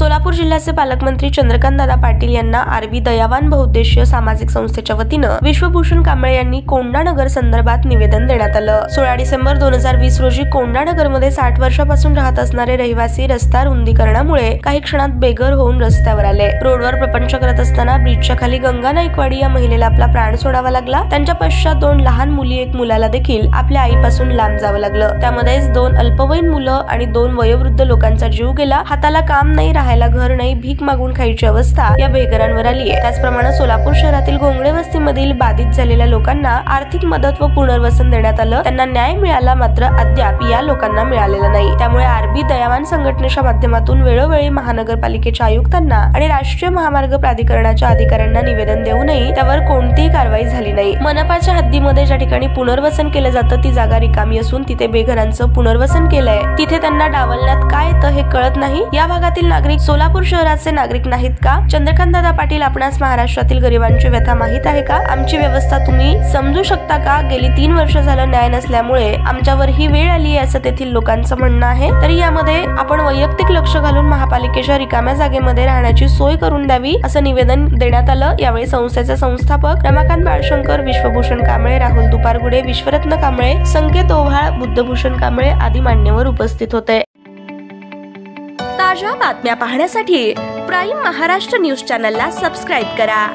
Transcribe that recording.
सोलापूर जिल्ह्याचे पालकमंत्री चंद्रकांतदादा पाटील यांना आरबी दयावान बहुउद्देशीय सामाजिक संस्थेच्या वतीनं विश्वभूषण कांबळे यांनी कोंडानगर संदर्भात निवेदन देण्यात आलं। 16 डिसेंबर 2020 रोजी कोंडानगर मध्ये 60 वर्षापासून राहत असणारे रहिवासी रस्ता रुंदीकरणामुळे काही क्षणात बेघर होऊन रस्त्यावर आले। रोडवर प्रपंच करत असताना ब्रिजच्या खाली गंगा नाईकवाडी या महिलेला आपला प्राण सोडावा लागला। त्यांच्या पश्चात 2 लहान मुली, एक मुलाला देखील आपल्या आईपासून लांब जावं लागलं। त्यामध्येच 2 अल्पवयीन मुलं आणि 2 वयोवृद्ध लोकांचा जीव गेला। हाताला काम नाही, राहायला घर नाही, भीक मागून खायची अवस्था या बेघरांवर आली आहे। त्याचप्रमाणे सोलापूर शहरातील घोंगडे वस्तीमधील बाधित झालेल्या लोकांना आर्थिक मदत व पुनर्वसन देण्यात आलं। त्यांना न्याय मिळाला, मात्र अद्याप या लोकांना मिळालेला नाही। त्यामुळे आरबी दयावान संघटनेच्या माध्यमातून वेळोवेळी महानगरपालिकेच्या आयुक्तांना आणि राष्ट्रीय महामार्ग प्राधिकरणाच्या अधिकाऱ्यांना निवेदन देऊनही त्यावर कोणतीही कारवाई झाली नाही। मनपाच्या हद्दीमध्ये ज्या ठिकाणी पुनर्वसन केलं जातं ती जागा रिकामी असून तिथे बेघरांचं पुनर्वसन केलंय, तिथे त्यांना डावलण्यात काय येतं हे कळत नाही। या भागातील नागरिक सोलापूर शहराचे नागरिक नाहीत का? चंद्रकांतदादा पाटील, आपणास महाराष्ट्रातील गरिबांची व्यथा माहित आहे का? आमची व्यवस्था तुम्ही समजू शकता का? गेली 3 वर्ष झालं न्याय नसल्यामुळे आमच्यावर ही वेळ आली आहे असं तेथील लोकांचं म्हणणं आहे। तरी यामध्ये आपण वैयक्तिक लक्ष घालून महापालिकेच्या रिकाम्या जागेमध्ये राहण्याची सोय करून द्यावी असं निवेदन देण्यात आलं। यावेळी संस्थेचे संस्थापक रमाकांत बाळशंकर, विश्वभूषण कांबळे, राहुल दुपारगुडे, विश्वरत्न कांबळे, संकेत ओव्हाळ, बुद्धभूषण कांबळे आदी मान्यवर उपस्थित होते। ताज्या बातम्या पाहण्यासाठी प्राईम महाराष्ट्र न्यूज चॅनलला सबस्क्राईब करा।